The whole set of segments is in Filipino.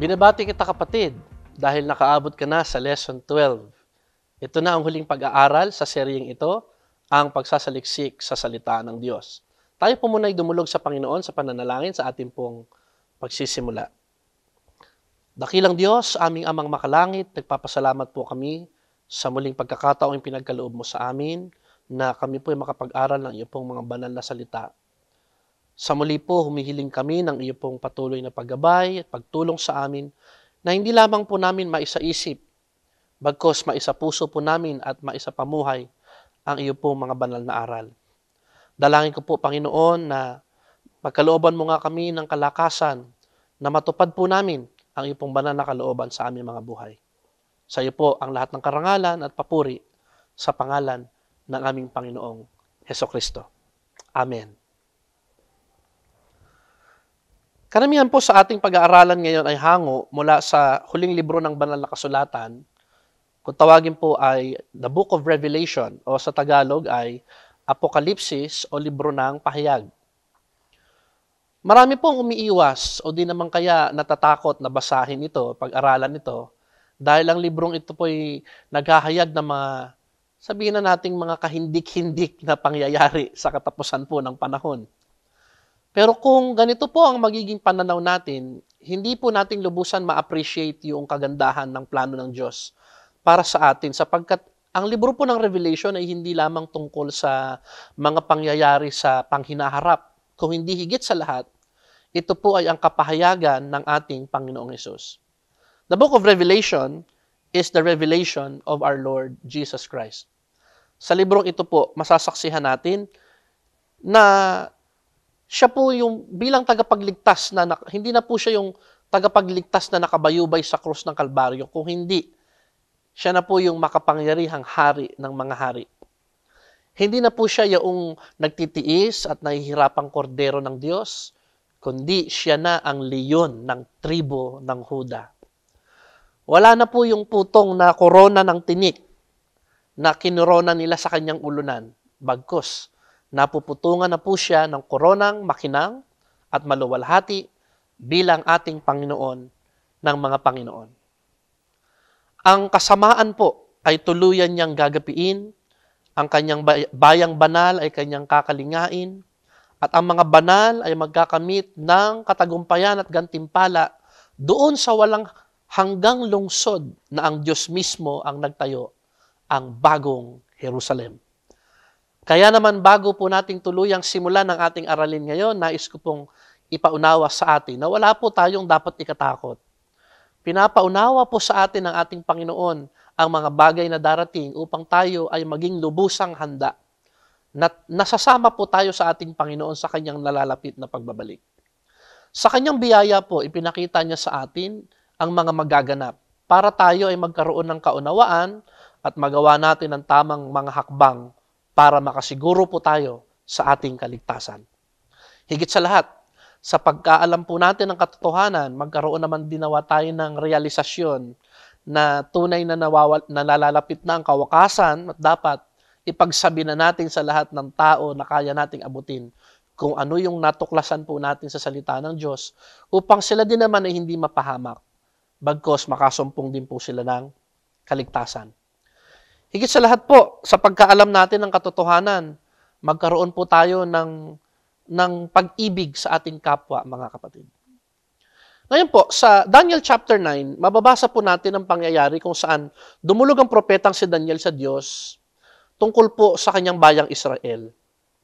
Binabati kita kapatid dahil nakaabot ka na sa Lesson 12. Ito na ang huling pag-aaral sa seryeng ito, ang pagsasaliksik sa salita ng Diyos. Tayo po muna ay dumulog sa Panginoon sa pananalangin sa ating pong pagsisimula. Dakilang Diyos, aming amang makalangit, nagpapasalamat po kami sa muling pagkakataong pinagkaloob mo sa amin na kami po ay makapag-aral ng iyo pong mga banal na salita. Sa muli po, humihiling kami ng iyo pong patuloy na paggabay at pagtulong sa amin na hindi lamang po namin maisaisip, bagkos maisapuso po namin at maisapamuhay ang iyo pong mga banal na aral. Dalangin ko po, Panginoon, na pagkalooban mo nga kami ng kalakasan na matupad po namin ang iyo pong banal na kalooban sa aming mga buhay. Sa iyo po ang lahat ng karangalan at papuri sa pangalan ng aming Panginoong Hesukristo. Amen. Karamihan po sa ating pag-aaralan ngayon ay hango mula sa huling libro ng banal na kasulatan. Kung tawagin po ay The Book of Revelation o sa Tagalog ay Apokalipsis o libro ng pahayag. Marami pong umiiwas o di naman kaya natatakot na basahin ito, pag-aralan ito, dahil ang librong ito po ay naghahayag ng mga, sabihin na nating mga kahindik-hindik na pangyayari sa katapusan po ng panahon. Pero kung ganito po ang magiging pananaw natin, hindi po nating lubusan ma-appreciate yung kagandahan ng plano ng Diyos para sa atin sapagkat ang libro po ng Revelation ay hindi lamang tungkol sa mga pangyayari sa panghinaharap. Kung hindi higit sa lahat, ito po ay ang kapahayagan ng ating Panginoong Hesus. The Book of Revelation is the revelation of our Lord Jesus Christ. Sa librong ito po, masasaksihan natin na siya po yung bilang tagapagligtas na hindi na po siya yung tagapagligtas na nakabayubay sa krus ng Kalbaryo. Kung hindi, siya na po yung makapangyarihang hari ng mga hari. Hindi na po siya yung nagtitiis at nahihirapang kordero ng Diyos, kundi siya na ang leyon ng tribo ng Huda. Wala na po yung putong na korona ng tinik na kinurona nila sa kanyang ulunan. Bagkus, napuputungan na po siya ng koronang makinang at maluwalhati bilang ating Panginoon ng mga Panginoon. Ang kasamaan po ay tuluyan niyang gagapiin, ang kanyang bayang banal ay kanyang kakalingain, at ang mga banal ay magkakamit ng katagumpayan at gantimpala doon sa walang hanggang lungsod na ang Diyos mismo ang nagtayo, ang bagong Jerusalem. Kaya naman bago po nating tuluyang simulan ng ating aralin ngayon, nais ko pong ipaunawa sa atin na wala po tayong dapat ikatakot. Pinapaunawa po sa atin ng ating Panginoon ang mga bagay na darating upang tayo ay maging lubusang handa. Nasasama po tayo sa ating Panginoon sa kanyang nalalapit na pagbabalik. Sa kanyang biyaya po, ipinakita niya sa atin ang mga magaganap para tayo ay magkaroon ng kaunawaan at magawa natin ang tamang mga hakbang para makasiguro po tayo sa ating kaligtasan. Higit sa lahat, sa pagkaalam po natin ng katotohanan, magkaroon naman dinawa tayo ng realisasyon na tunay na nalalapit na ang kawakasan at dapat ipagsabi na natin sa lahat ng tao na kaya nating abutin kung ano yung natuklasan po natin sa salita ng Diyos upang sila din naman ay hindi mapahamak, bagkos makasumpong din po sila ng kaligtasan. Higit sa lahat po, sa pagkaalam natin ng katotohanan, magkaroon po tayo ng pag-ibig sa ating kapwa, mga kapatid. Ngayon po, sa Daniel chapter 9, mababasa po natin ang pangyayari kung saan dumulog ang propetang si Daniel sa Diyos tungkol po sa kanyang bayang Israel.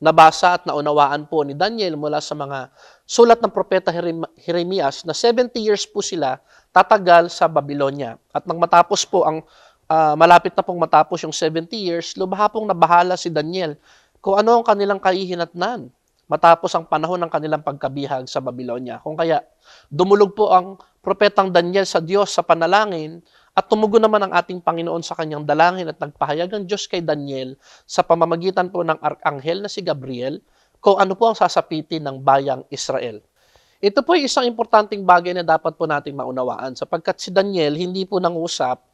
Nabasa at naunawaan po ni Daniel mula sa mga sulat ng propeta Jeremias na 70 years po sila tatagal sa Babylonia. At nang matapos po malapit na pong matapos yung 70 years, lubha pong nabahala si Daniel kung ano ang kanilang kahihinatnan matapos ang panahon ng kanilang pagkabihag sa Babylonia. Kung kaya, dumulog po ang propetang Daniel sa Diyos sa panalangin at tumugon naman ang ating Panginoon sa kanyang dalangin at nagpahayag ang Diyos kay Daniel sa pamamagitan po ng arkanghel na si Gabriel kung ano po ang sasapitin ng bayang Israel. Ito po ay isang importanteng bagay na dapat po nating maunawaan sapagkat si Daniel hindi po nangusap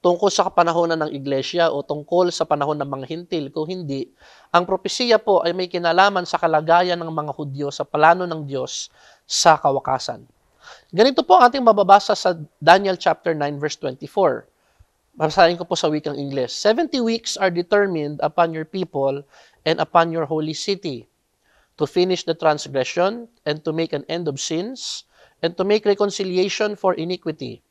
tungkol sa kapanahonan ng iglesia o tungkol sa panahon ng mga hintil. Kung hindi, ang propesiya po ay may kinalaman sa kalagayan ng mga Hudyo sa plano ng Diyos sa kawakasan. Ganito po ang ating mababasa sa Daniel chapter 9 verse 24. Basahin ko po sa wikang Ingles. 70 weeks are determined upon your people and upon your holy city to finish the transgression and to make an end of sins and to make reconciliation for iniquity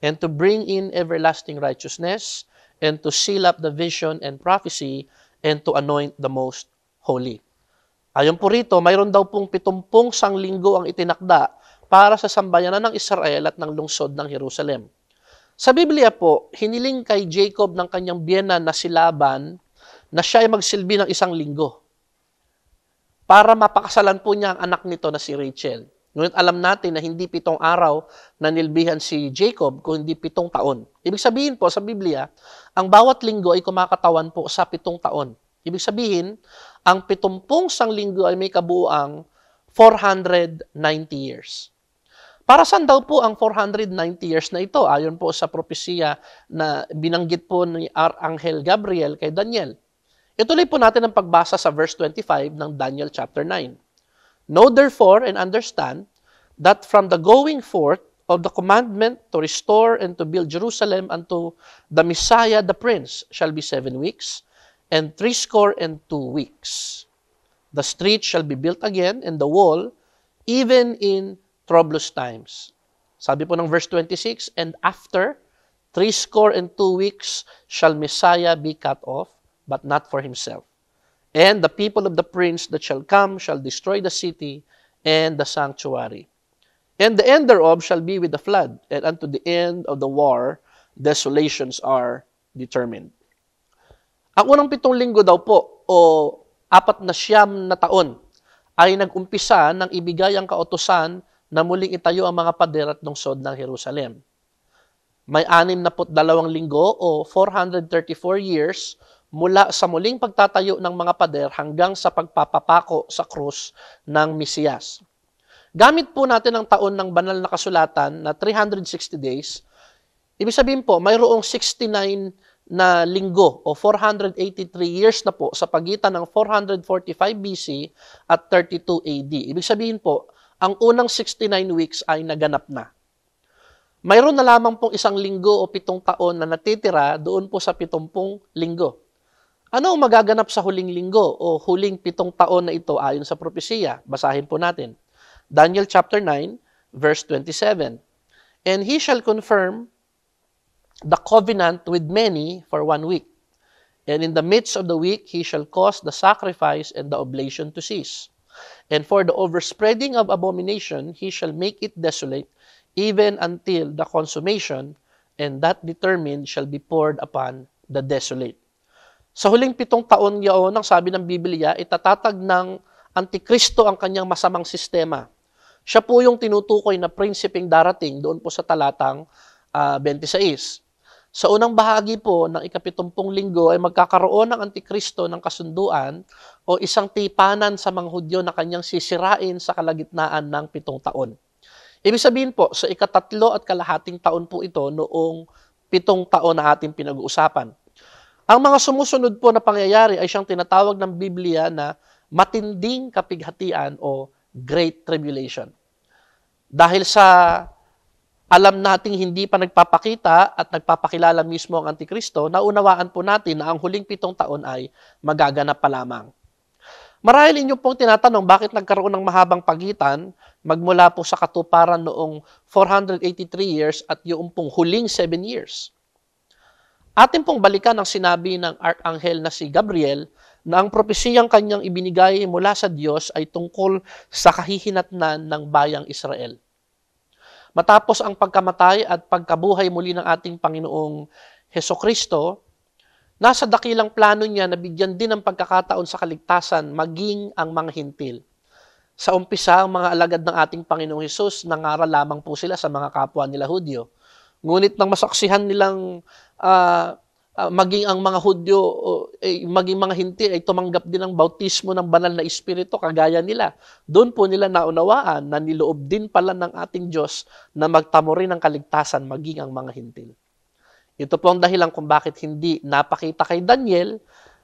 and to bring in everlasting righteousness and to seal up the vision and prophecy and to anoint the most holy. Ayon po rito, mayroon daw pong 70 sanglinggo ang itinakda para sa sambayanan ng Israel at ng lungsod ng Jerusalem. Sa Biblia po, hiniling kay Jacob ng kanyang biyenan na si Laban na siya ay magsilbi ng 1 linggo para mapakasalan po niya ang anak nito na si Rachel. Ngunit alam natin na hindi 7 araw na nilbihan si Jacob, kundi 7 taon. Ibig sabihin po sa Biblia, ang bawat linggo ay kumakatawan po sa 7 taon. Ibig sabihin, ang 70 sanglinggo ay may kabuuang 490 years. Para saan daw po ang 490 years na ito? Ayon po sa propesiya na binanggit po ni Arkanghel Gabriel kay Daniel. Ituloy po natin ang pagbasa sa verse 25 ng Daniel chapter 9. Know therefore and understand that from the going forth of the commandment to restore and to build Jerusalem unto the Messiah the Prince shall be 7 weeks, and 62 weeks. The street shall be built again, and the wall, even in troublous times. Sabi po ng verse 26, and after 62 weeks shall Messiah be cut off, but not for himself. And the people of the prince that shall come shall destroy the city and the sanctuary. And the end thereof shall be with the flood, and unto the end of the war desolations are determined. Ang unang 7 linggo daw po, o 49 na taon, ay nag-umpisa nang ibigay ang kautusan na muling itayo ang mga pader at lungsod ng Jerusalem. May 62 linggo o 434 years mula sa muling pagtatayo ng mga pader hanggang sa pagpapapako sa krus ng Mesiyas. Gamit po natin ang taon ng banal na kasulatan na 360 days, ibig sabihin po, mayroong 69 na linggo o 483 years na po sa pagitan ng 445 BC at 32 AD. Ibig sabihin po, ang unang 69 weeks ay naganap na. Mayroon na lamang pong 1 linggo o 7 taon na natitira doon po sa 70 linggo. Ano ang magaganap sa huling linggo o huling 7 taon na ito ayon sa propesiya? Basahin po natin. Daniel chapter 9, verse 27. And he shall confirm the covenant with many for 1 week. And in the midst of the week, he shall cause the sacrifice and the oblation to cease. And for the overspreading of abomination, he shall make it desolate, even until the consummation, and that determined shall be poured upon the desolate. Sa huling 7 taon yaon, ang sabi ng Biblia, itatatag ng Antikristo ang kanyang masamang sistema. Siya po yung tinutukoy na prinsipeng darating doon po sa talatang 26. Sa unang bahagi po ng ika-70 linggo ay magkakaroon ng Antikristo ng kasunduan o isang tipanan sa mga Hudyo na kanyang sisirain sa kalagitnaan ng 7 taon. Ibig sabihin po, sa ika-3 at kalahating taon po ito noong 7 taon na ating pinag-uusapan. Ang mga sumusunod po na pangyayari ay siyang tinatawag ng Biblia na matinding kapighatian o Great Tribulation. Dahil sa alam nating hindi pa nagpapakita at nagpapakilala mismo ang Antikristo, naunawaan po natin na ang huling 7 taon ay magaganap pa lamang. Marahil inyo pong tinatanong bakit nagkaroon ng mahabang pagitan magmula po sa katuparan noong 483 years at yung pong huling 7 years. Atin pong balikan ang sinabi ng Arkanghel na si Gabriel na ang propesiyang kanyang ibinigay mula sa Diyos ay tungkol sa kahihinatnan ng bayang Israel. Matapos ang pagkamatay at pagkabuhay muli ng ating Panginoong Hesukristo, nasa dakilang plano niya na bigyan din ng pagkakataon sa kaligtasan maging ang mga hintil. Sa umpisa, ang mga alagad ng ating Panginoong Hesus, nangaral lamang po sila sa mga kapwa nila Hudyo. Ngunit nang masaksihan nilang maging ang mga Hudyo, maging mga hintil ay tumanggap din ng bautismo ng banal na Espiritu kagaya nila. Doon po nila naunawaan na niloob din pala ng ating Diyos na magtamo rin ng kaligtasan maging ang mga hintil. Ito po ang dahilan kung bakit hindi napakita kay Daniel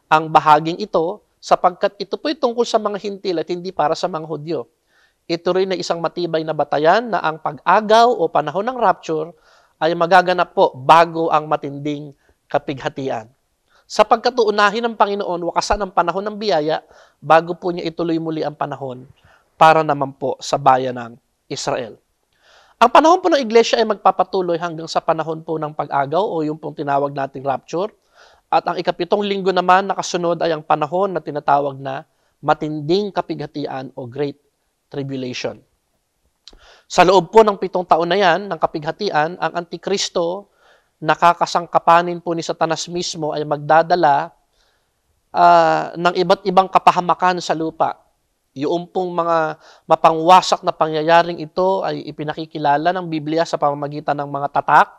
ang bahaging ito sapagkat ito po ay tungkol sa mga hintil at hindi para sa mga Hudyo. ito rin ay isang matibay na batayan na ang pag-agaw o panahon ng rapture ay magaganap po bago ang matinding kapighatian. Sapagkat uunahin ng Panginoon, wakasan ang panahon ng biyaya bago po niya ituloy muli ang panahon para naman po sa bayan ng Israel. Ang panahon po ng iglesia ay magpapatuloy hanggang sa panahon po ng pag-agaw o yung pong tinawag nating rapture. At ang ikapitong linggo naman nakasunod ay ang panahon na tinatawag na matinding kapighatian o Great Tribulation. Sa loob po ng 7 taon na yan ng kapighatian, ang Antikristo, nakakasangkapanin po ni Satanas mismo ay magdadala ng iba't ibang kapahamakan sa lupa. Yung pong mga mapangwasak na pangyayaring ito ay ipinakikilala ng Biblia sa pamamagitan ng mga tatak,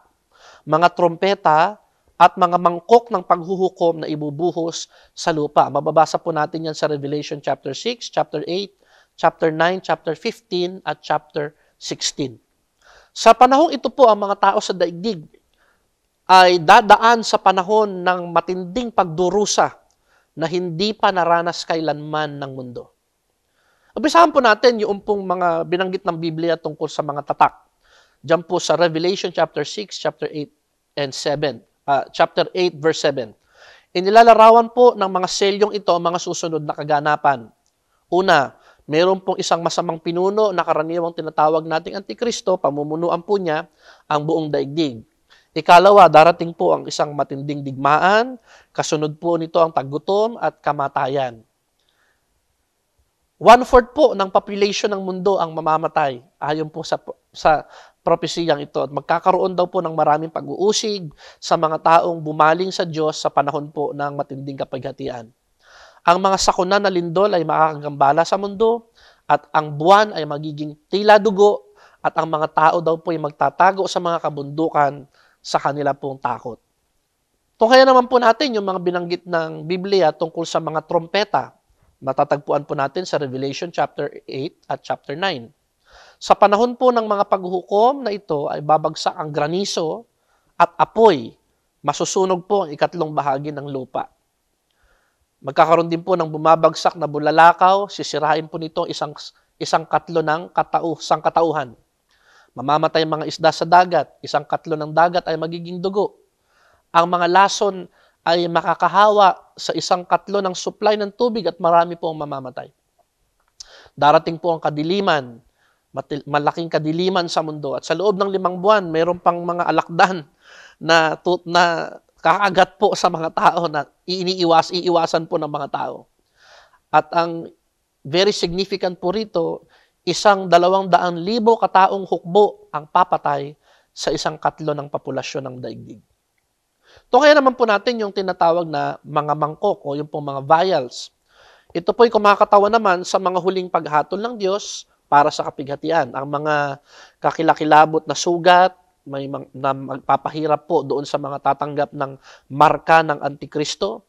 mga trompeta, at mga mangkok ng paghuhukom na ibubuhos sa lupa. Mababasa po natin yan sa Revelation chapter 6, chapter 8, chapter 9, chapter 15, at chapter 16. Sa panahong ito po, ang mga tao sa daigdig ay dadaan sa panahon ng matinding pagdurusa na hindi pa naranas kailanman ng mundo. Umpisahan po natin yung pong mga binanggit ng Biblia tungkol sa mga tatak. Diyan po sa Revelation chapter 6, chapter 8, and 7. Chapter 8, verse 7. Inilalarawan po ng mga selyong ito ang mga susunod na kaganapan. Una, mayroon pong isang masamang pinuno na karaniwang tinatawag nating Antikristo, pamumunuan po niya ang buong daigdig. Ikalawa, darating po ang isang matinding digmaan, kasunod po nito ang taggutom at kamatayan. 1/4 po ng population ng mundo ang mamamatay ayon po sa propesiyang ito. At magkakaroon daw po ng maraming pag-uusig sa mga taong bumaling sa Diyos sa panahon po ng matinding kapighatian. Ang mga sakuna na lindol ay makakagambala sa mundo at ang buwan ay magiging tila dugo at ang mga tao daw po ay magtatago sa mga kabundukan sa kanila pong takot. Kaya naman po natin yung mga binanggit ng Biblia tungkol sa mga trompeta. Matatagpuan po natin sa Revelation chapter 8 at chapter 9. Sa panahon po ng mga paghuhukom na ito ay babagsak ang graniso at apoy. Masusunog po ang ikatlong bahagi ng lupa. Magkakaroon din po ng bumabagsak na bulalakaw, sisirain po nito isang katlo ng sangkatauhan. Mamamatay ang mga isda sa dagat, isang katlo ng dagat ay magiging dugo. Ang mga lason ay makakahawa sa isang katlo ng supply ng tubig at marami po ang mamamatay. Darating po ang kadiliman, malaking kadiliman sa mundo. At sa loob ng 5 buwan, mayroon pang mga alakdan na kakagat po sa mga tao na iiwasan po ng mga tao. At ang very significant po rito, 100,000 kataong hukbo ang papatay sa isang katlo ng populasyon ng daigdig. Kaya naman po natin yung tinatawag na mga mangkok o yung pong mga vials. Ito po'y kumakatawa naman sa mga huling paghatol ng Diyos para sa kapighatian. Ang mga kakilakilabot na sugat, na magpapahirap po doon sa mga tatanggap ng marka ng Antikristo.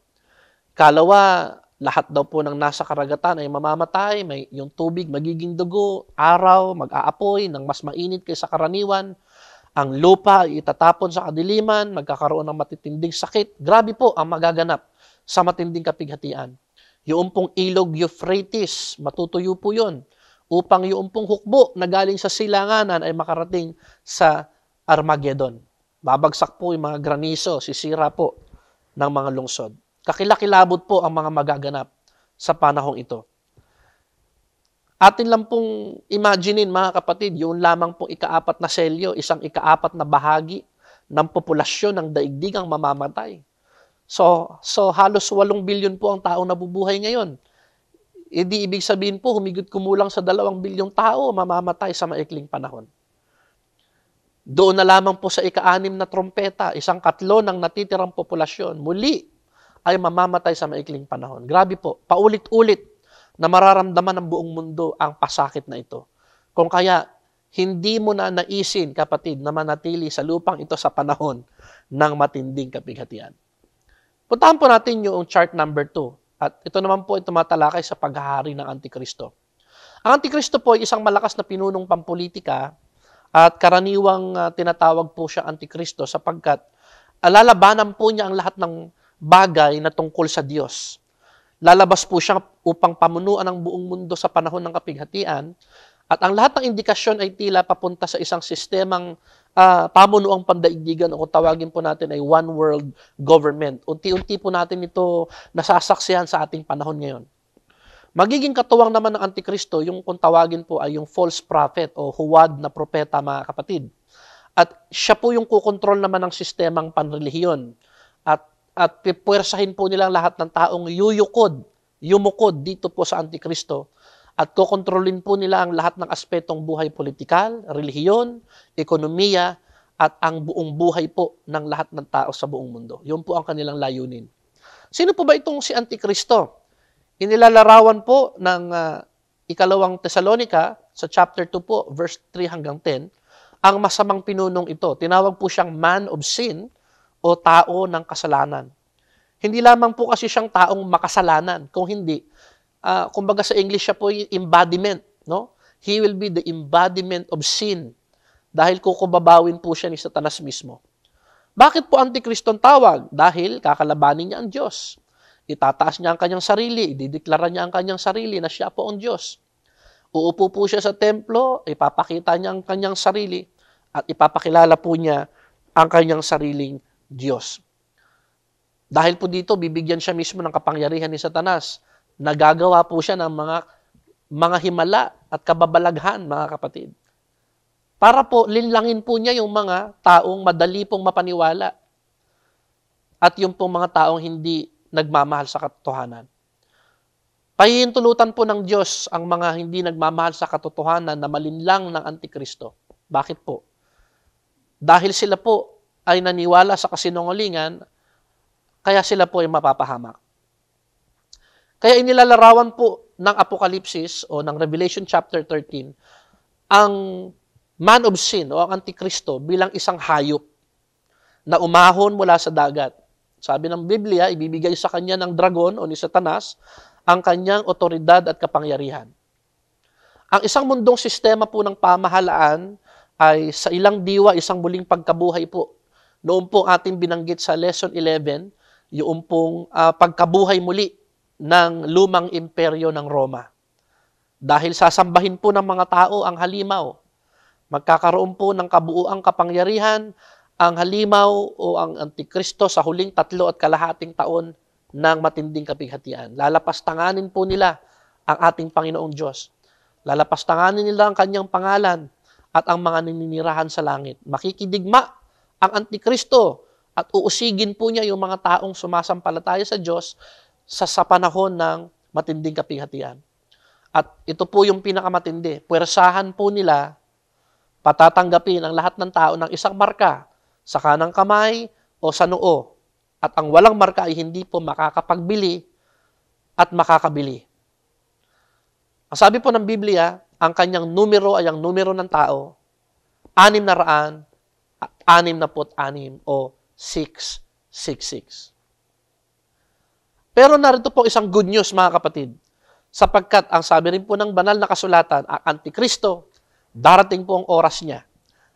Kalawa, lahat daw po ng nasa karagatan ay mamamatay, yung tubig magiging dugo, araw mag-aapoy ng mas mainit kaysa karaniwan. Ang lupa ay itatapon sa kadiliman, magkakaroon ng matitinding sakit. Grabe po ang magaganap sa matinding kapighatian. Yung pong ilog Euphrates, matutuyo po yun. Upang yung pong hukbo na galing sa silanganan ay makarating sa Armageddon. Babagsak po yung mga graniso, sisira po ng mga lungsod. Kakilakilabot po ang mga magaganap sa panahong ito. Atin lang pong imaginein mga kapatid, yung lamang pong ika-4 na selyo, isang ika-4 na bahagi ng populasyon ng daigdig ang mamamatay. So halos 8 bilyon po ang taong nabubuhay ngayon. Di ibig sabihin po, humigit kumulang sa 2 bilyong tao mamamatay sa maikling panahon. Doon na lamang po sa ika-6 na trompeta, isang katlo ng natitirang populasyon, muli ay mamamatay sa maikling panahon. Grabe po, paulit-ulit na mararamdaman ng buong mundo ang pasakit na ito. Kung kaya, hindi mo na naisin, kapatid, na manatili sa lupang ito sa panahon ng matinding kapighatian. Puntahan po natin yung chart number 2. At ito naman po ay tumatalakay sa paghahari ng Antikristo. Ang Antikristo po ay isang malakas na pinunong pampolitika at karaniwang tinatawag po siya Antikristo sapagkat lalabanan po niya ang lahat ng bagay na tungkol sa Diyos. Lalabas po siya upang pamunuan ang buong mundo sa panahon ng kapighatian At ang lahat ng indikasyon ay tila papunta sa isang sistemang pamunuang pandaigdigan o kung tawagin po natin ay one world government. Unti-unti po natin ito nasasaksihan sa ating panahon ngayon. Magiging katuwang naman ng Antikristo, yung kung tawagin po ay yung false prophet o huwad na propeta, mga kapatid. At siya po yung kukontrol naman ng sistemang panrelihiyon. At pipuwersahin po nilang lahat ng taong yumukod dito po sa Antikristo. At kukontrolin po nila ang lahat ng aspetong buhay politikal, relihiyon, ekonomiya, at ang buong buhay po ng lahat ng tao sa buong mundo. Yun po ang kanilang layunin. Sino po ba itong si Antikristo? Inilalarawan po ng ikalawang Tesalonica sa chapter 2 po, verse 3 hanggang 10, ang masamang pinunong ito. Tinawag po siyang man of sin o tao ng kasalanan. Hindi lamang po kasi siyang taong makasalanan. Kung hindi, kumbaga sa English siya po yung embodiment. No? He will be the embodiment of sin dahil kukubabawin po siya ni Satanas mismo. Bakit po Antikristo ang tawag? Dahil kakalabanin niya ang Diyos. Itataas niya ang kanyang sarili, idideklara niya ang kanyang sarili na siya po ang Diyos. Uupo po siya sa templo, ipapakita niya ang kanyang sarili, at ipapakilala po niya ang kanyang sariling Diyos. Dahil po dito, bibigyan siya mismo ng kapangyarihan ni Satanas. Nagagawa po siya ng mga himala at kababalaghan, mga kapatid. Para po, linlangin po niya yung mga taong madali pong mapaniwala. At yung pong mga taong hindi nagmamahal sa katotohanan. Pahihintulutan po ng Diyos ang mga hindi nagmamahal sa katotohanan na malinlang ng Antikristo. Bakit po? Dahil sila po ay naniwala sa kasinungalingan, kaya sila po ay mapapahamak. Kaya inilalarawan po ng Apokalipsis o ng Revelation chapter 13 ang man of sin o ang Antikristo bilang isang hayop na umahon mula sa dagat. Sabi ng Biblia, ibibigay sa kanya ng dragon o ni Satanas ang kanyang otoridad at kapangyarihan. Ang isang mundong sistema po ng pamahalaan ay sa ilang diwa, isang muling pagkabuhay po. Noon po ating binanggit sa Lesson 11, yung pong pagkabuhay muli ng lumang imperyo ng Roma. Dahil sasambahin po ng mga tao ang halimaw, magkakaroon po ng kabuuang kapangyarihan ang halimaw o ang Antikristo sa huling 3.5 taon ng matinding kapighatian. Lalapastanganin po nila ang ating Panginoong Diyos. Lalapastanganin nila ang kanyang pangalan at ang mga naninirahan sa langit. Makikidigma ang Antikristo at uusigin po niya yung mga taong sumasampalataya sa Diyos sa panahon ng matinding kapighatian. At ito po yung pinakamatindi. Puwersahan po nila, patatanggapin ang lahat ng tao ng isang marka sa kanang kamay o sa noo. At ang walang marka ay hindi po makakapagbili at makakabili. Ang sabi po ng Biblia, ang kanyang numero ay ang numero ng tao, 666 o 666. Pero narito po isang good news, mga kapatid, sapagkat ang sabi rin po ng banal na kasulatan, ang Antikristo, darating po ang oras niya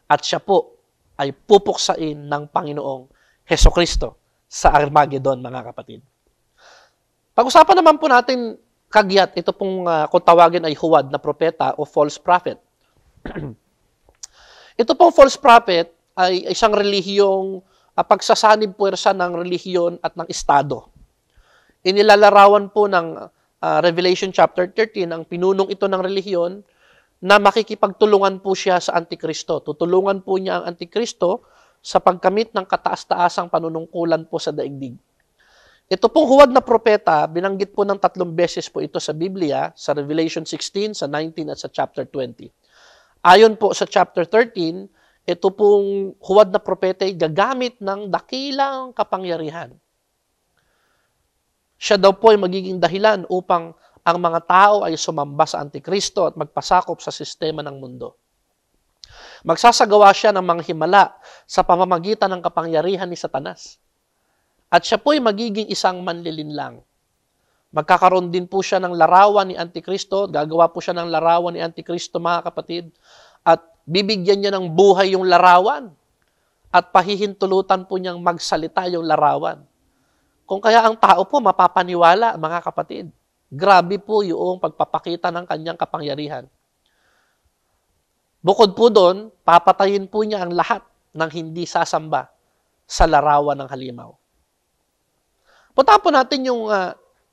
at siya po ay pupuksain ng Panginoong Hesukristo sa Armageddon, mga kapatid. Pag-usapan naman po natin kagyat, ito pong kung tawagin ay huwad na propeta o false prophet. Ito pong false prophet ay isang relihiyong pagsasanib puwersa ng relihiyon at ng estado. Inilalarawan po ng Revelation chapter 13 ang pinunong ito ng relihiyon na makikipagtulungan po siya sa Antikristo. Tutulungan po niya ang Antikristo sa pagkamit ng kataas-taasang panunungkulan po sa daigdig. Ito pong huwad na propeta, binanggit po ng 3 beses po ito sa Biblia, sa Revelation 16, sa 19 at sa chapter 20. Ayon po sa chapter 13, ito pong huwad na propeta ay gagamit ng dakilang kapangyarihan. Siya daw po ay magiging dahilan upang ang mga tao ay sumamba sa Antikristo at magpasakop sa sistema ng mundo. Magsasagawa siya ng mga himala sa pamamagitan ng kapangyarihan ni Satanas. At siya po ay magiging isang manlilinlang. Magkakaroon din po siya ng larawan ni Antikristo, gagawa po siya ng larawan ni Antikristo, mga kapatid, at bibigyan niya ng buhay yung larawan at pahihintulutan po niyang magsalita yung larawan. Kung kaya ang tao po mapapaniwala, mga kapatid. Grabe po yung pagpapakita ng kanyang kapangyarihan. Bukod po doon, papatayin po niya ang lahat ng hindi sasamba sa larawan ng halimaw. Punta po natin yung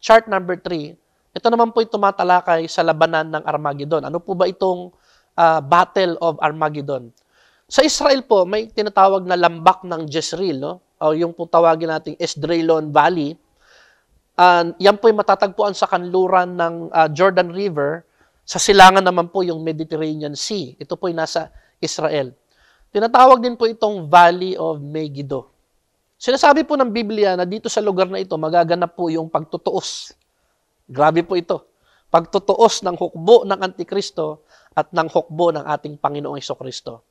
chart number 3. Ito naman po yung tumatalakay sa labanan ng Armageddon. Ano po ba itong Battle of Armageddon? Sa Israel po, may tinatawag na lambak ng Jezreel, no? O yung po tawagin nating Esdraelon Valley. Yan po yung matatagpuan sa kanluran ng Jordan River. Sa silangan naman po yung Mediterranean Sea. Ito po yung nasa Israel. Tinatawag din po itong Valley of Megiddo. Sinasabi po ng Biblia na dito sa lugar na ito, magaganap po yung pagtutuos. Grabe po ito. Pagtutuos ng hukbo ng Antikristo at ng hukbo ng ating Panginoong Hesukristo.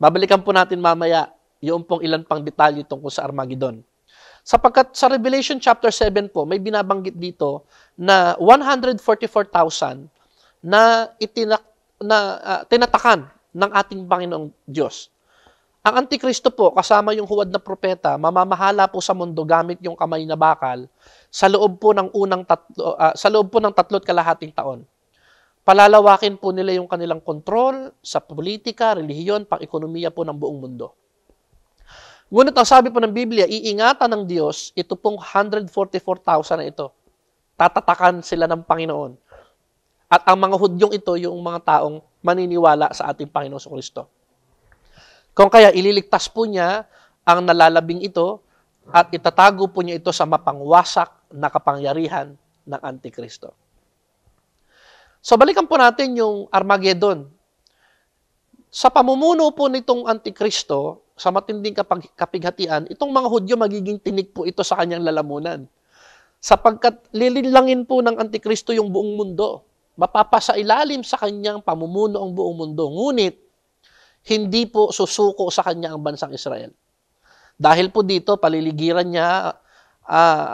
Babalikan po natin mamaya yung pong ilan pang detalye tungkol sa Armageddon. Sapagkat sa Revelation chapter 7 po, may binabanggit dito na 144,000 na tinatakan ng ating Panginoong Diyos. Ang Antikristo po, kasama yung huwad na propeta, mamamahala po sa mundo gamit yung kamay na bakal sa loob po ng 3.5 taon. Palalawakin po nila yung kanilang kontrol sa politika, relihiyon, pang-ekonomiya po ng buong mundo. Ngunit ang sabi po ng Biblia, iingatan ng Diyos, ito pong 144,000 na ito. Tatatakan sila ng Panginoon. At ang mga Hudyong ito, yung mga taong maniniwala sa ating Panginoong Kristo. Kung kaya ililigtas po niya ang nalalabing ito at itatago po niya ito sa mapangwasak na kapangyarihan ng Antikristo. So balikan po natin yung Armageddon. Sa pamumuno po nitong Antikristo, sa matinding kapighatian, itong mga Hudyo magiging tinik po ito sa kanyang lalamunan. Sapagkat lilinlangin po ng Antikristo yung buong mundo. Mapapasailalim sa kanyang pamumuno ang buong mundo. Ngunit, hindi po susuko sa kanya ang bansang Israel. Dahil po dito, paliligiran niya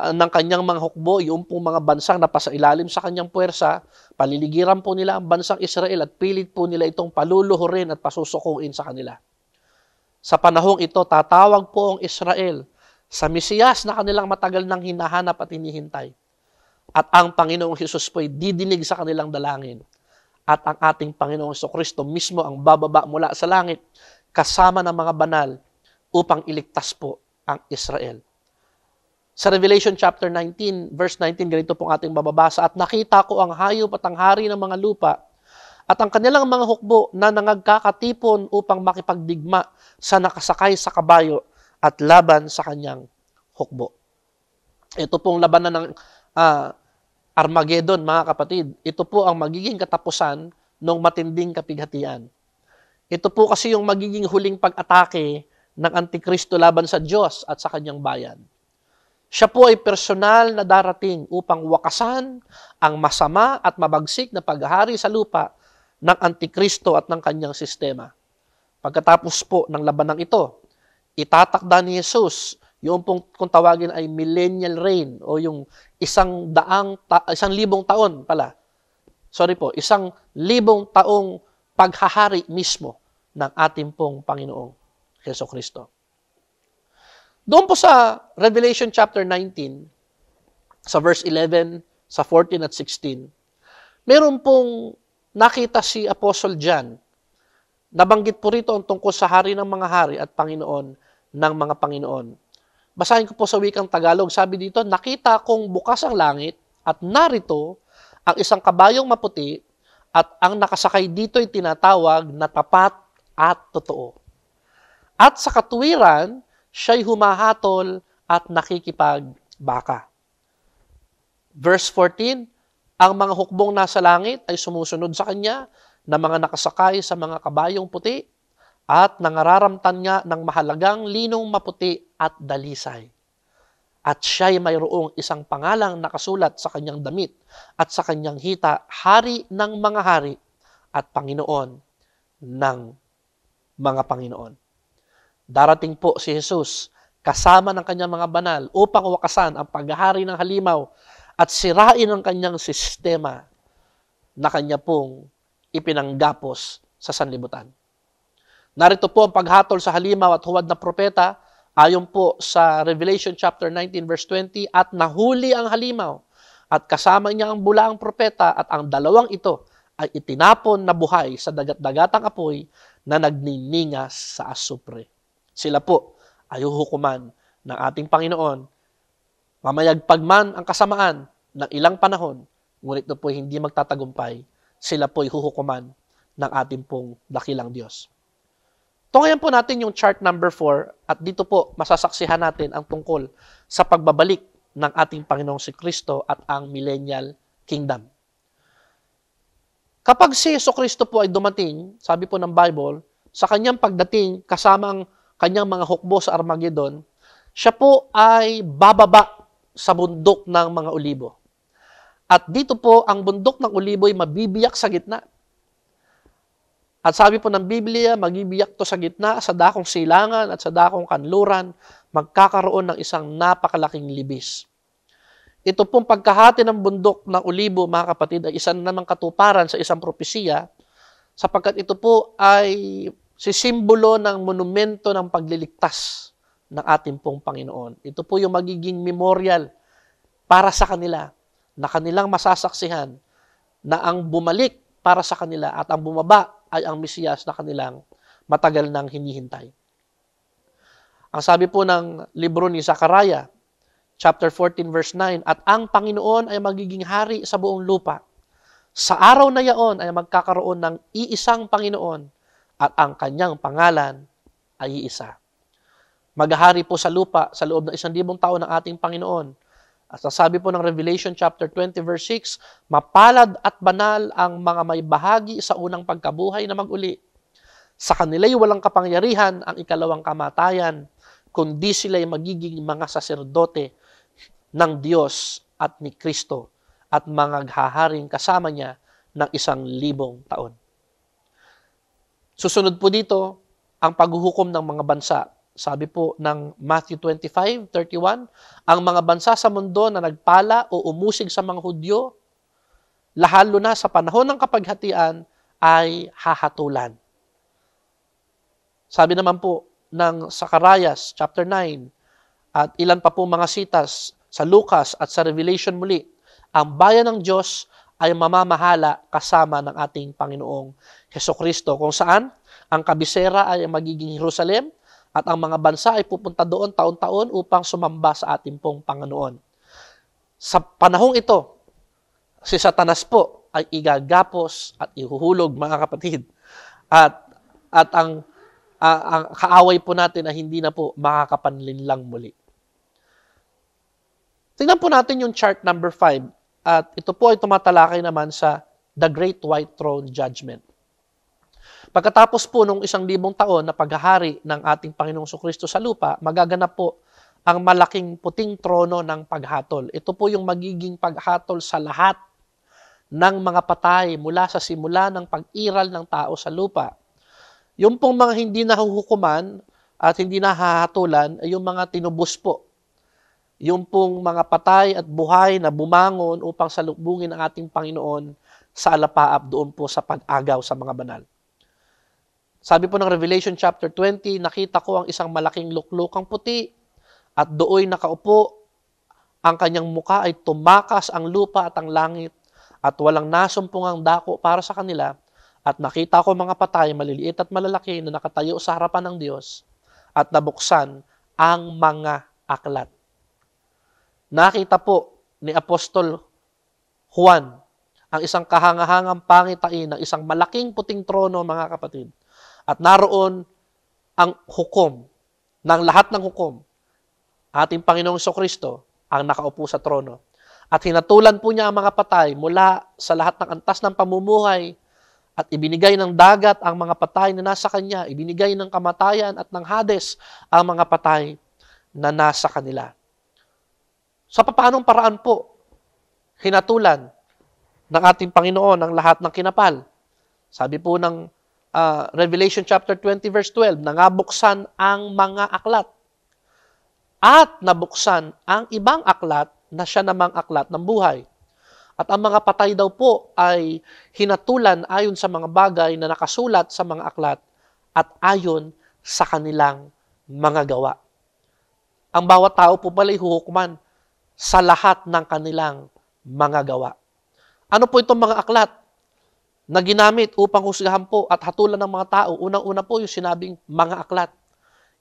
ng kanyang mga hukbo, yung pong mga bansang napasailalim sa kanyang puwersa, paliligiran po nila ang bansang Israel at pilit po nila itong paluluhurin at pasusukuin sa kanila. Sa panahong ito, tatawag po ang Israel sa Mesiyas na kanilang matagal nang hinahanap at hinihintay. At ang Panginoong Hesus po'y didinig sa kanilang dalangin. At ang ating Panginoong Hesukristo mismo ang bababa mula sa langit kasama ng mga banal upang iligtas po ang Israel. Sa Revelation chapter 19, verse 19, ganito pong ating mababasa, at nakita ko ang hayop at ang hari ng mga lupa at ang kanilang mga hukbo na nangagkakatipon upang makipagdigma sa nakasakay sa kabayo at laban sa kanyang hukbo. Ito pong labanan ng Armageddon, mga kapatid. Ito po ang magiging katapusan ng matinding kapighatian. Ito po kasi yung magiging huling pag-atake ng Antikristo laban sa Diyos at sa kanyang bayan. Siya po ay personal na darating upang wakasan ang masama at mabagsik na paghahari sa lupa ng Antikristo at ng kanyang sistema. Pagkatapos po ng labanang ito, itatakda ni Jesus yung pong kung tawagin ay millennial reign o yung 1,000 taon pala. 1,000 taong paghahari mismo ng ating pong Panginoong Hesukristo. Doon po sa Revelation chapter 19, sa verse 11, sa 14 at 16, meron pong nakita si Apostle John. Nabanggit po rito ang tungkol sa hari ng mga hari at Panginoon ng mga Panginoon. Basahin ko po sa wikang Tagalog. Sabi dito, nakita kong bukas ang langit at narito ang isang kabayong maputi at ang nakasakay dito'y tinatawag na tapat at totoo. At sa katuwiran, siya'y humahatol at nakikipagbaka. Verse 14, ang mga hukbong nasa langit ay sumusunod sa kanya na mga nakasakay sa mga kabayong puti at nangararamtan niya ng mahalagang linong maputi at dalisay. At siya'y mayroong isang pangalang nakasulat sa kanyang damit at sa kanyang hita, Hari ng mga hari at Panginoon ng mga Panginoon. Darating po si Jesus kasama ng kanyang mga banal upang wakasan ang paghahari ng halimaw at sirain ang kanyang sistema na kanya pong ipinanggapos sa sanlibutan. Narito po ang paghatol sa halimaw at huwad na propeta ayon po sa Revelation chapter 19 verse 20, at nahuli ang halimaw at kasama niya ang bulaang propeta at ang dalawang ito ay itinapon na buhay sa dagat-dagatang apoy na nagniningas sa asupre. Sila po ay huhukuman ng ating Panginoon. Mamayagpag man ang kasamaan ng ilang panahon, ngunit ito po hindi magtatagumpay. Sila po ay huhukuman ng ating pong dakilang Diyos. Tungayan po natin yung chart number 4 at dito po masasaksihan natin ang tungkol sa pagbabalik ng ating Panginoong si Kristo at ang millennial kingdom. Kapag si Jesucristo po ay dumating, sabi po ng Bible, sa kanyang pagdating kasama ang kanyang mga hukbo sa Armageddon, siya po ay bababa sa bundok ng mga olibo. At dito po, ang bundok ng olibo ay mabibiyak sa gitna. At sabi po ng Biblia, magibiyak to sa gitna, sa dakong silangan at sa dakong kanluran, magkakaroon ng isang napakalaking libis. Ito pong pagkahati ng bundok ng olibo, mga kapatid, ay isa na namang katuparan sa isang propesiya, sapagkat ito po ay sisimbolo ng monumento ng pagliligtas ng ating pong Panginoon. Ito po yung magiging memorial para sa kanila, na kanilang masasaksihan na ang bumalik para sa kanila at ang bumaba ay ang Mesiyas na kanilang matagal nang hinihintay. Ang sabi po ng libro ni Zechariah, chapter 14, verse 9, at ang Panginoon ay magiging hari sa buong lupa. Sa araw na yaon ay magkakaroon ng iisang Panginoon at ang kanyang pangalan ay iisa. Maghahari po sa lupa sa loob ng 1,000 taon ng ating Panginoon. At sabi po ng Revelation chapter 20 verse 6, mapalad at banal ang mga may bahagi sa unang pagkabuhay na mag-uli. Sa kanila'y walang kapangyarihan ang ikalawang kamatayan, kundi sila'y magiging mga saserdote ng Diyos at ni Kristo at mga haharing kasama niya ng 1,000 taon. Susunod po dito ang paghuhukom ng mga bansa. Sabi po ng Matthew 25:31, ang mga bansa sa mundo na nagpala o umusig sa mga Hudyo, lalo na sa panahon ng kapaghatian, ay hahatulan. Sabi naman po ng Zechariah chapter 9 at ilan pa po mga sitas sa Lucas at sa Revelation muli, ang bayan ng Diyos ay mamamahala kasama ng ating Panginoong Hesukristo, kung saan ang kabisera ay magiging Jerusalem, at ang mga bansa ay pupunta doon taon-taon upang sumamba sa ating pong Panginoon. Sa panahong ito, si Satanas po ay igagapos at ihuhulog, mga kapatid. At ang kaaway po natin ay hindi na po makakapanlinlang muli. Tingnan po natin yung chart number 5. At ito po ay tumatalakay naman sa The Great White Throne Judgment. Pagkatapos po nung 1,000 taon na paghahari ng ating Panginoong Jesucristo sa lupa, magaganap po ang malaking puting trono ng paghatol. Ito po yung magiging paghatol sa lahat ng mga patay mula sa simula ng pag-iral ng tao sa lupa. Yung pong mga hindi nahuhukuman at hindi nahahatulan ay yung mga tinubos po. Yung pong mga patay at buhay na bumangon upang salubungin ang ating Panginoon sa alapaap doon po sa pag-agaw sa mga banal. Sabi po ng Revelation chapter 20, nakita ko ang isang malaking luklukang puti at dooy nakaupo. Ang kanyang muka ay tumakas ang lupa at ang langit at walang nasumpungang dako para sa kanila. At nakita ko mga patay, maliliit at malalaki na nakatayo sa harapan ng Diyos at nabuksan ang mga aklat. Nakita po ni Apostol Juan ang isang kahangahangang pangitain ng isang malaking puting trono, mga kapatid. At naroon ang hukom, ng lahat ng hukom. Ating Panginoong Jesucristo ang nakaupo sa trono. At hinatulan po niya ang mga patay mula sa lahat ng antas ng pamumuhay at ibinigay ng dagat ang mga patay na nasa kanya, ibinigay ng kamatayan at ng Hades ang mga patay na nasa kanila. Sa paanong paraan po, hinatulan ng ating Panginoon ang lahat ng kinapal. Sabi po ng Revelation chapter 20 verse 12, nangabuksan ang mga aklat at nabuksan ang ibang aklat na siya namang aklat ng buhay. At ang mga patay daw po ay hinatulan ayon sa mga bagay na nakasulat sa mga aklat at ayon sa kanilang mga gawa. Ang bawat tao po pala huhukuman sa lahat ng kanilang mga gawa. Ano po itong mga aklat? na ginamit upang husgahan po at hatulan ng mga tao. Unang-una po yung sinabing mga aklat.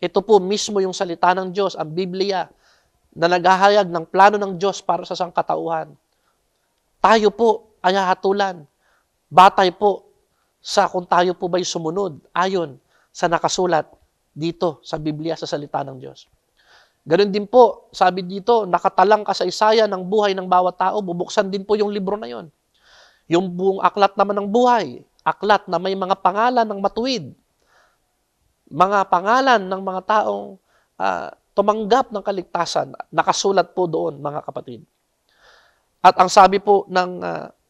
Ito po mismo yung salita ng Diyos, ang Biblia, na naghahayag ng plano ng Diyos para sa sangkatauhan. Tayo po ay hahatulan. Batay po sa kung tayo po ba'y sumunod ayon sa nakasulat dito sa Biblia, sa salita ng Diyos. Ganun din po, sabi dito, nakatalang kasaysayan ng buhay ng bawat tao, bubuksan din po yung libro na yon. Yung buong aklat naman ng buhay, aklat na may mga pangalan ng matuwid, mga pangalan ng mga taong tumanggap ng kaligtasan, nakasulat po doon, mga kapatid. At ang sabi po ng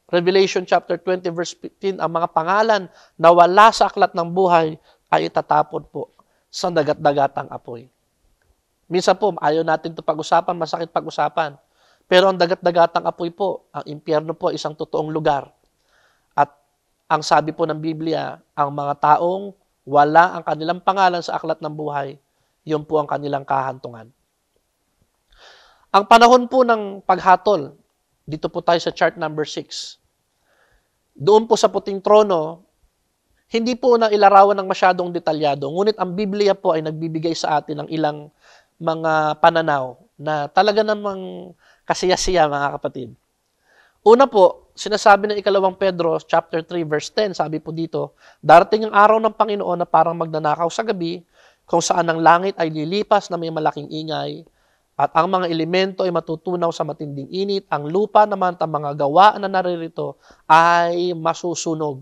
Revelation chapter 20 verse 15, ang mga pangalan na wala sa aklat ng buhay ay itatapon po sa dagat-dagatang apoy. Minsan po, ayaw natin ito pag-usapan, masakit pag-usapan. Pero ang dagat-dagatang apoy po, ang impyerno po, isang totoong lugar. At ang sabi po ng Biblia, ang mga taong wala ang kanilang pangalan sa aklat ng buhay, yun po ang kanilang kahantungan. Ang panahon po ng paghatol, dito po tayo sa chart number 6. Doon po sa puting trono, hindi po na ilarawan ng masyadong detalyado, ngunit ang Biblia po ay nagbibigay sa atin ng ilang mga pananaw na talaga namang kasiyasiya, mga kapatid. Una po, sinasabi ng ikalawang Pedro, chapter 3, verse 10, sabi po dito, darating ang araw ng Panginoon na parang magnanakaw sa gabi, kung saan ang langit ay lilipas na may malaking ingay, at ang mga elemento ay matutunaw sa matinding init, ang lupa naman at ang mga gawa na naririto ay masusunog.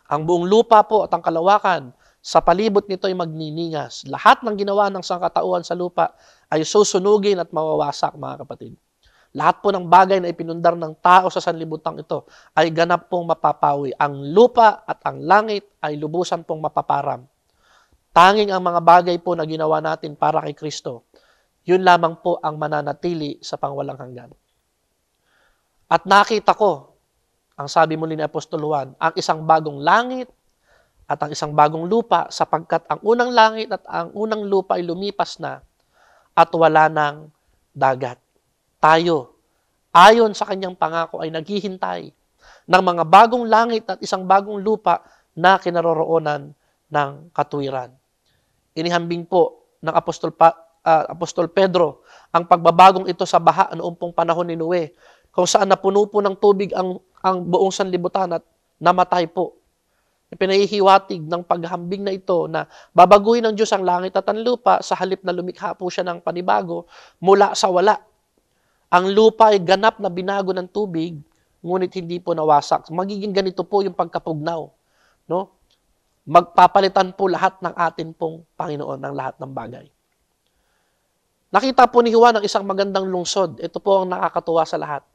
Ang buong lupa po at ang kalawakan, sa palibot nito ay magniningas. Lahat ng ginawa ng sangkatauhan sa lupa ay susunugin at mawawasak, mga kapatid. Lahat po ng bagay na ipinundar ng tao sa sanlibutan ito ay ganap pong mapapawi. Ang lupa at ang langit ay lubusan pong mapaparam. Tanging ang mga bagay po na ginawa natin para kay Kristo, yun lamang po ang mananatili sa pangwalang hanggan. At nakita ko, ang sabi muli ni Apostol Juan, ang isang bagong langit at ang isang bagong lupa, sapagkat ang unang langit at ang unang lupa ay lumipas na at wala ng dagat. Tayo, ayon sa kanyang pangako, ay naghihintay ng mga bagong langit at isang bagong lupa na kinaroroonan ng katuwiran. Inihambing po ng Apostol Pedro ang pagbabagong ito sa baha noong pong panahon ni Noe, kung saan napuno po ng tubig ang buong sanlibutan at namatay po. Pinahihiwatig ng paghambing na ito na babaguhin ng Diyos ang langit at ang lupa sa halip na lumikha po siya ng panibago mula sa wala. Ang lupa ay ganap na binago ng tubig, ngunit hindi po nawasak. Magiging ganito po yung pagkapugnaw. No? Magpapalitan po lahat ng atin pong Panginoon ng lahat ng bagay. Nakita po ni Juan ang isang magandang lungsod. Ito po ang nakakatuwa sa lahat.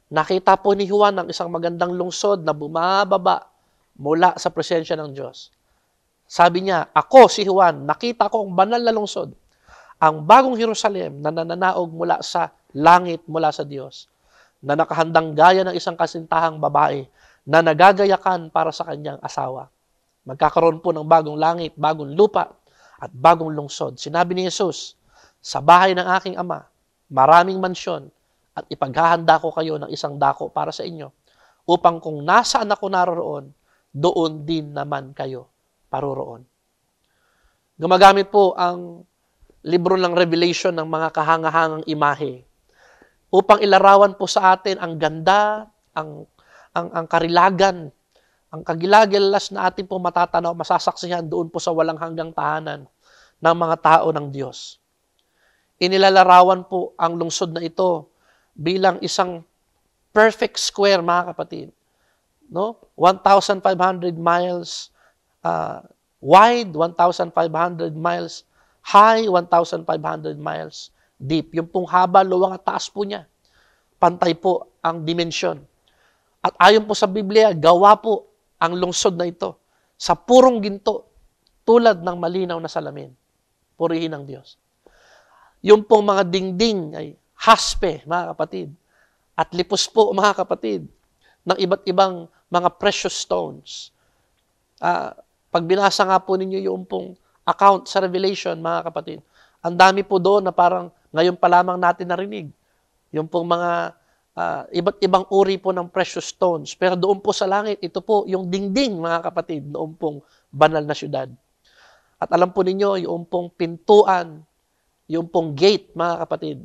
Nakita po ni Juan ang isang magandang lungsod na bumababa mula sa presensya ng Diyos. Sabi niya, ako si Juan, nakita ko ang banal na lungsod, ang bagong Jerusalem na nananaog mula sa langit, mula sa Diyos, na nakahandang gaya ng isang kasintahang babae na nagagayakan para sa kanyang asawa. Magkakaroon po ng bagong langit, bagong lupa, at bagong lungsod. Sinabi ni Jesus, sa bahay ng aking ama, maraming mansyon, at ipaghahanda ko kayo ng isang dako para sa inyo, upang kung nasaan ako naroroon, doon din naman kayo paroroon. Gumagamit po ang libro ng Revelation ng mga kahangahangang imahe upang ilarawan po sa atin ang ganda, ang karilagan, ang kagilagilas na atin po matatanaw, masasaksihan doon po sa walang hanggang tahanan ng mga tao ng Diyos. Inilalarawan po ang lungsod na ito bilang isang perfect square, mga kapatid. No? 1,500 miles wide, 1,500 miles high, 1,500 miles deep. Yung pong haba, luwang at taas po niya. Pantay po ang dimensyon. At ayon po sa Biblia, gawa po ang lungsod na ito sa purong ginto, tulad ng malinaw na salamin. Purihin ang Diyos. Yung pong mga dingding ay haspe, mga kapatid. At lipos po, mga kapatid, ng iba't ibang mga precious stones. Pag binasa nga po ninyo yung pong account sa Revelation, mga kapatid, ang dami po doon na parang ngayon pa lamang natin narinig. Yung pong mga iba't ibang uri po ng precious stones. Pero doon po sa langit, ito po yung dingding, mga kapatid, noon pong banal na syudad. At alam po ninyo, yung pong pintuan, yung pong gate, mga kapatid,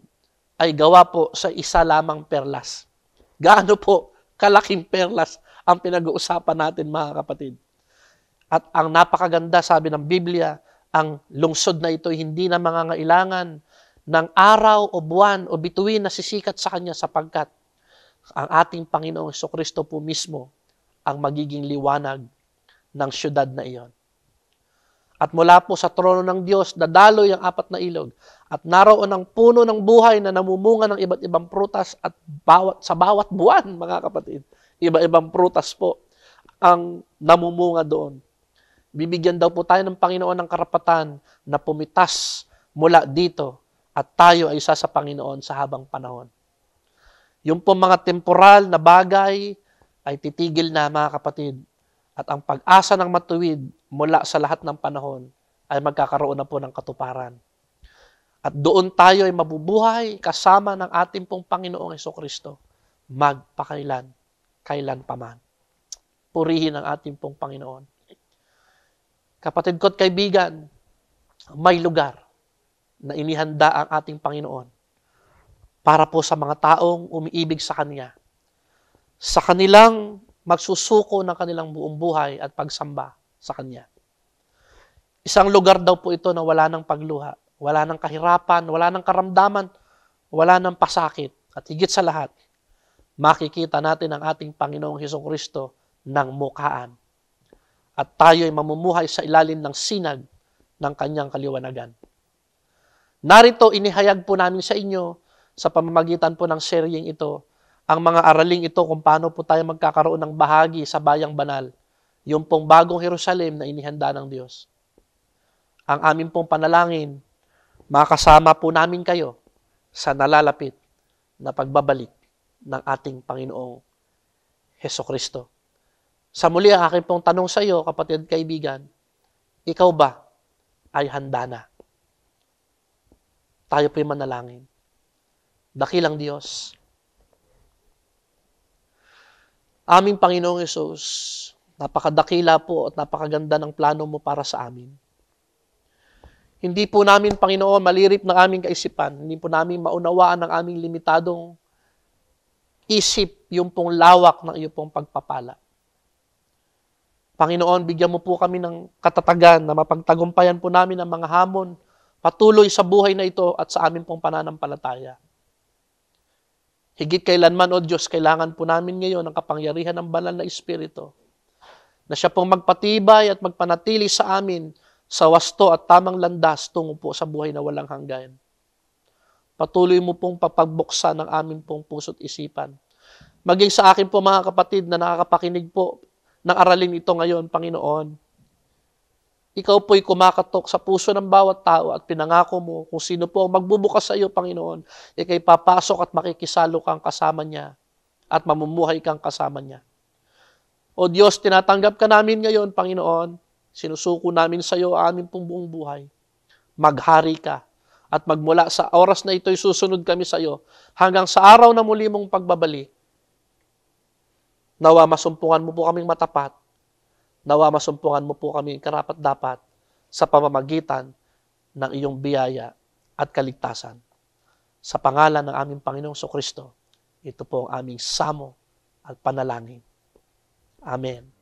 ay gawa po sa isa lamang perlas. Gaano po kalaking perlas ang pinag-uusapan natin, mga kapatid. At ang napakaganda, sabi ng Biblia, ang lungsod na ito hindi na mangangailangan ng araw o buwan o bituin na sisikat sa kanya sapagkat ang ating Panginoong Jesucristo po mismo ang magiging liwanag ng syudad na iyon. At mula po sa trono ng Diyos, dadaloy ang apat na ilog. At naroon ang puno ng buhay na namumunga ng iba't ibang prutas at sa bawat buwan, mga kapatid. Iba-ibang prutas po ang namumunga doon. Bibigyan daw po tayo ng Panginoon ng karapatan na pumitas mula dito at tayo ay isa sa Panginoon sa habang panahon. Yung po mga temporal na bagay ay titigil na, mga kapatid. At ang pag-asa ng matuwid mula sa lahat ng panahon ay magkakaroon na po ng katuparan. At doon tayo ay mabubuhay kasama ng ating pong Panginoong Jesucristo magpakailan, kailan paman. Purihin ang ating pong Panginoon. Kapatid ko at kaibigan, may lugar na inihanda ang ating Panginoon para po sa mga taong umiibig sa Kanya, sa kanilang magsusuko ng kanilang buong buhay at pagsamba sa Kanya. Isang lugar daw po ito na wala ng pagluha, wala ng kahirapan, wala ng karamdaman, wala ng pasakit, at higit sa lahat, makikita natin ang ating Panginoong Hesukristo ng mukhaan. At tayo ay mamumuhay sa ilalim ng sinag ng Kanyang kaliwanagan. Narito, inihayag po namin sa inyo sa pamamagitan po ng seryeng ito, ang mga araling ito kung paano po tayo magkakaroon ng bahagi sa bayang banal, yung pong bagong Jerusalem na inihanda ng Diyos. Ang aming pong panalangin, makasama po namin kayo sa nalalapit na pagbabalik ng ating Panginoong Hesukristo. Sa muli, ang aking pong tanong sa iyo, kapatid kaibigan, ikaw ba ay handa na? Tayo po'y manalangin. Dakilang Diyos, aming Panginoong Hesus, napakadakila po at napakaganda ng plano mo para sa amin. Hindi po namin, Panginoon, malirip ng aming kaisipan. Hindi po namin maunawaan ang aming limitadong isip, yung pong lawak ng iyong pong pagpapala. Panginoon, bigyan mo po kami ng katatagan na mapagtagumpayan po namin ang mga hamon patuloy sa buhay na ito at sa amin pong pananampalataya. Higit kailanman, O Diyos, kailangan po namin ngayon ang kapangyarihan ng banal na Espiritu na siya pong magpatibay at magpanatili sa amin sa wasto at tamang landas tungo po sa buhay na walang hanggan. Patuloy mo pong papagbuksan ng amin pong puso't isipan. Maging sa akin po, mga kapatid na nakakapakinig po ng aralin ito ngayon, Panginoon. Ikaw po'y kumakatok sa puso ng bawat tao at pinangako mo kung sino po ang magbubukas sa iyo, Panginoon, ikay papasok at makikisalo kang kasama niya at mamumuhay kang kasama niya. O Diyos, tinatanggap ka namin ngayon, Panginoon. Sinusuko namin sa iyo ang aming pong buong buhay. Maghari ka at magmula sa oras na ito'y susunod kami sa iyo hanggang sa araw na muli mong pagbabalik. Nawa masumpungan mo po kaming matapat. Nawa masumpungan mo po kami karapat-dapat sa pamamagitan ng iyong biyaya at kaligtasan. Sa pangalan ng aming Panginoong Jesucristo, ito po ang aming samo at panalangin. Amen.